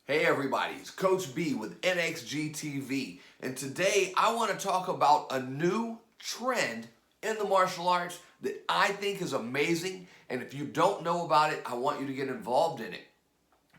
Hey everybody, it's Coach B with NXG TV, and today I want to talk about a new trend in the martial arts that I think is amazing, and if you don't know about it, I want you to get involved in it.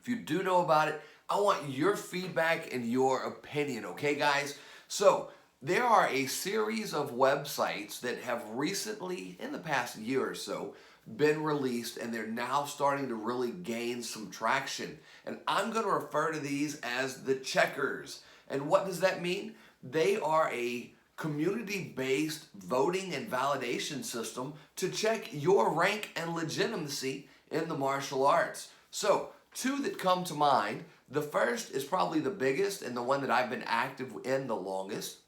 If you do know about it, I want your feedback and your opinion, okay guys? So, there are a series of websites that have recently, in the past year or so, been released and they're now starting to really gain some traction. And I'm going to refer to these as the checkers. And what does that mean? They are a community-based voting and validation system to check your rank and legitimacy in the martial arts. So, two that come to mind. The first is probably the biggest and the one that I've been active in the longest,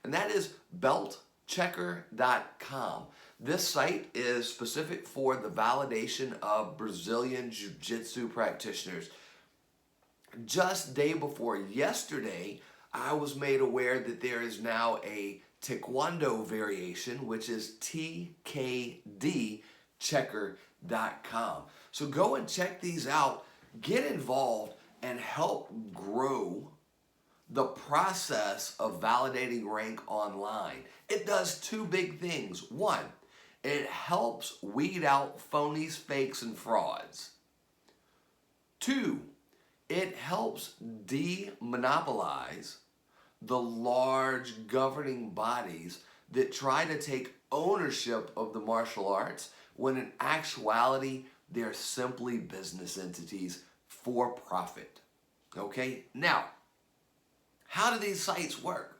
and that is BeltChecker.com. This site is specific for the validation of Brazilian jiu-jitsu practitioners. Just day before yesterday, I was made aware that there is now a Taekwondo variation, which is TKDChecker.com. So go and check these out, get involved, and help grow the process of validating rank online. It does two big things. One, it helps weed out phonies, fakes, and frauds. Two, it helps demonopolize the large governing bodies that try to take ownership of the martial arts when in actuality they're simply business entities for profit. Okay? Now, how do these sites work?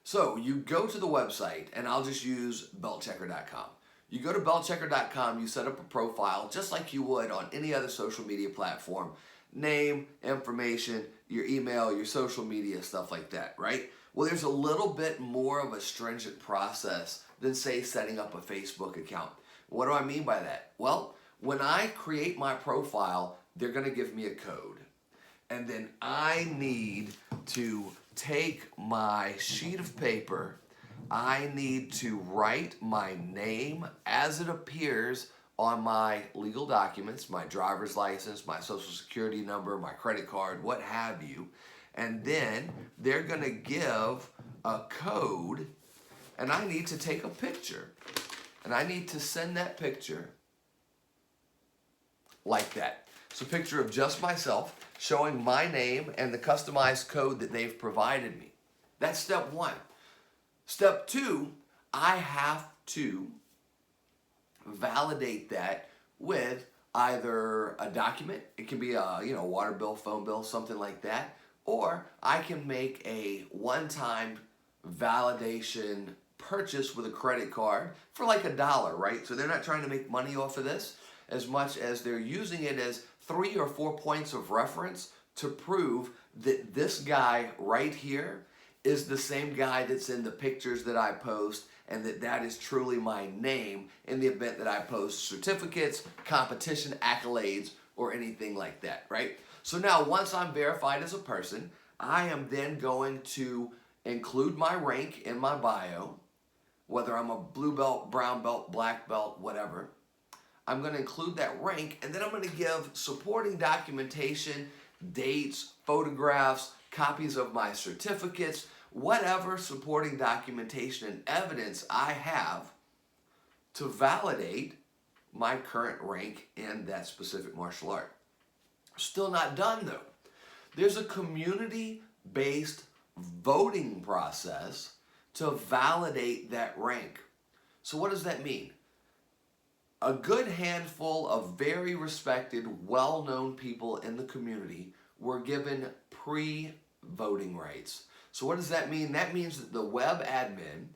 So you go to the website, and I'll just use BeltChecker.com. You go to BeltChecker.com, you set up a profile just like you would on any other social media platform. Name, information, your email, your social media, stuff like that, right? Well, there's a little bit more of a stringent process than, say, setting up a Facebook account. What do I mean by that? Well, when I create my profile, they're going to give me a code. And then I need to take my sheet of paper, I need to write my name as it appears on my legal documents, my driver's license, my social security number, my credit card, what have you. And then they're going to give a code, and I need to take a picture. And I need to send that picture like that. It's a picture of just myself showing my name and the customized code that they've provided me. That's step one. Step two, I have to validate that with either a document, it can be a water bill, phone bill, something like that, or I can make a one-time validation purchase with a credit card for like $1, right? So they're not trying to make money off of this as much as they're using it as 3 or 4 points of reference to prove that this guy right here is the same guy that's in the pictures that I post, and that is truly my name in the event that I post certificates, competition accolades, or anything like that, right? So now once I'm verified as a person, I am then going to include my rank in my bio, whether I'm a blue belt, brown belt, black belt, whatever. I'm going to include that rank, and then I'm going to give supporting documentation, dates, photographs, copies of my certificates, whatever supporting documentation and evidence I have to validate my current rank in that specific martial art. Still not done though. There's a community-based voting process to validate that rank. So what does that mean? A good handful of very respected, well-known people in the community were given pre-voting rights. So what does that mean? That means that the web admin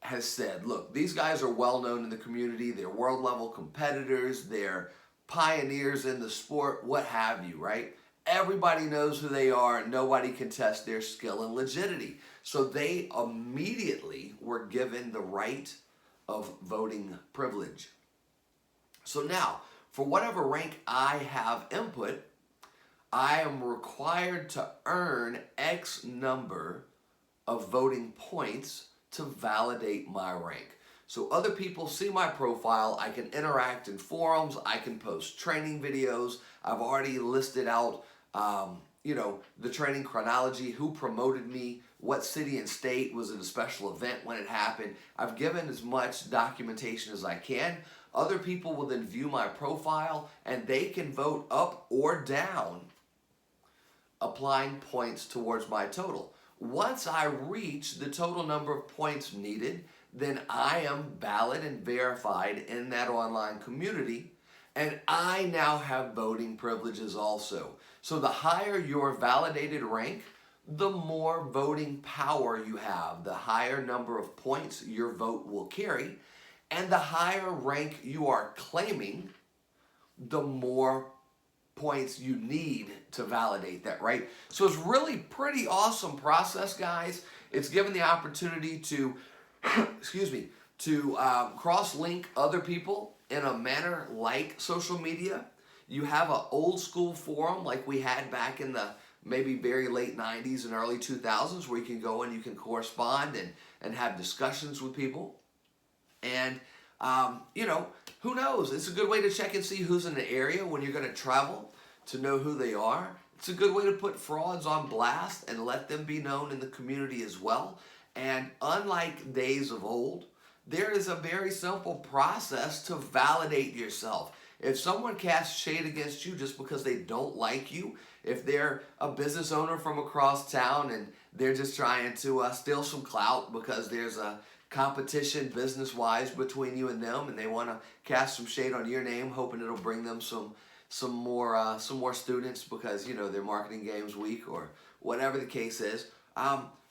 has said, look, these guys are well-known in the community, they're world-level competitors, they're pioneers in the sport, what have you, right? Everybody knows who they are, nobody can test their skill and legitimacy. So they immediately were given the right of voting privilege. So now, for whatever rank I have input, I am required to earn X number of voting points to validate my rank. So other people see my profile, I can interact in forums, I can post training videos. I've already listed out the training chronology, who promoted me, what city and state, was it a special event when it happened. I've given as much documentation as I can. Other people will then view my profile and they can vote up or down, applying points towards my total. Once I reach the total number of points needed, then I am valid and verified in that online community, and I now have voting privileges also. So the higher your validated rank, the more voting power you have, the higher number of points your vote will carry, and the higher rank you are claiming, the more points you need to validate that, right? So it's really pretty awesome process, guys. It's given the opportunity to, cross-link other people in a manner like social media. You have an old school forum like we had back in the maybe very late 90s and early 2000s where you can go and you can correspond and have discussions with people. And, who knows? It's a good way to check and see who's in the area when you're going to travel, to know who they are. It's a good way to put frauds on blast and let them be known in the community as well. And unlike days of old, there is a very simple process to validate yourself. If someone casts shade against you just because they don't like you, if they're a business owner from across town and they're just trying to steal some clout because there's a competition business-wise between you and them, and they want to cast some shade on your name, hoping it'll bring them some more students because their marketing game's weak or whatever the case is.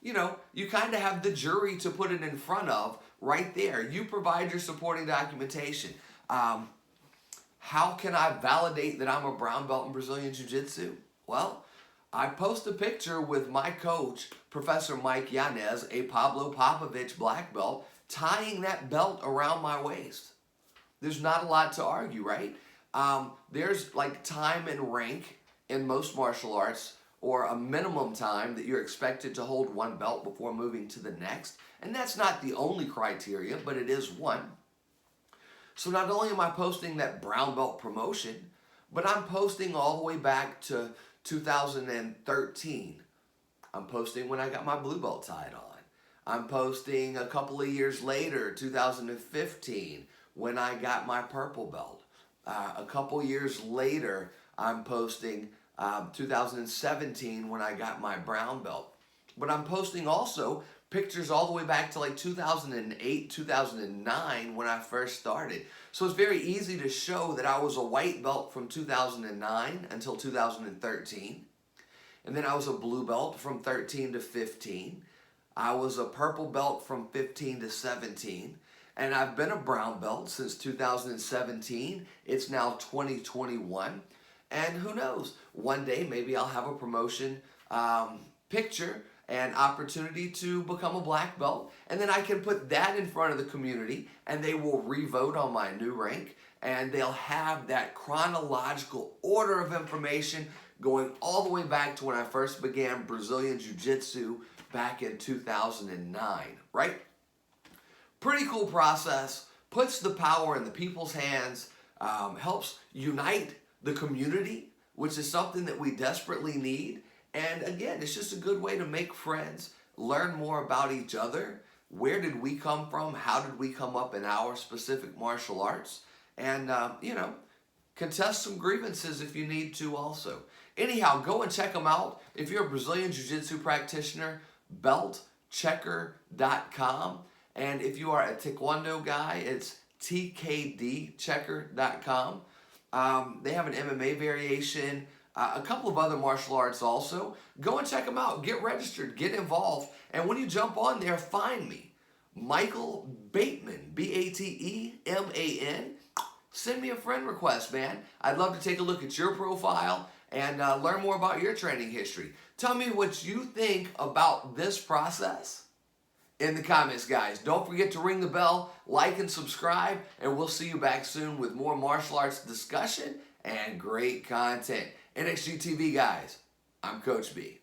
You kind of have the jury to put it in front of right there. You provide your supporting documentation. How can I validate that I'm a brown belt in Brazilian Jiu-Jitsu? Well, I post a picture with my coach, Professor Mike Yanez, a Pablo Popovich black belt, tying that belt around my waist. There's not a lot to argue, right? There's like time and rank in most martial arts, or a minimum time that you're expected to hold one belt before moving to the next. And that's not the only criteria, but it is one. So not only am I posting that brown belt promotion, but I'm posting all the way back to 2013. I'm posting when I got my blue belt tied on. I'm posting a couple of years later, 2015, when I got my purple belt. A couple years later, I'm posting 2017 when I got my brown belt. But I'm posting also pictures all the way back to like 2008, 2009 when I first started. So it's very easy to show that I was a white belt from 2009 until 2013. And then I was a blue belt from 13 to 15. I was a purple belt from 15 to 17. And I've been a brown belt since 2017. It's now 2021. And who knows, one day maybe I'll have a promotion picture and opportunity to become a black belt. And then I can put that in front of the community and they will re-vote on my new rank. And they'll have that chronological order of information going all the way back to when I first began Brazilian Jiu-Jitsu back in 2009, right? Pretty cool process, puts the power in the people's hands, helps unite the community, which is something that we desperately need. And again, it's just a good way to make friends, learn more about each other. Where did we come from? How did we come up in our specific martial arts? And, contest some grievances if you need to also. Anyhow, go and check them out. If you're a Brazilian Jiu-Jitsu practitioner, BeltChecker.com. And if you are a Taekwondo guy, it's tkdchecker.com. They have an MMA variation, a couple of other martial arts also. Go and check them out. Get registered. Get involved. And when you jump on there, find me. Michael Bateman, Bateman. Send me a friend request, man. I'd love to take a look at your profile and learn more about your training history. Tell me what you think about this process in the comments, guys. Don't forget to ring the bell, like and subscribe, and we'll see you back soon with more martial arts discussion and great content. NXG TV, guys, I'm Coach B.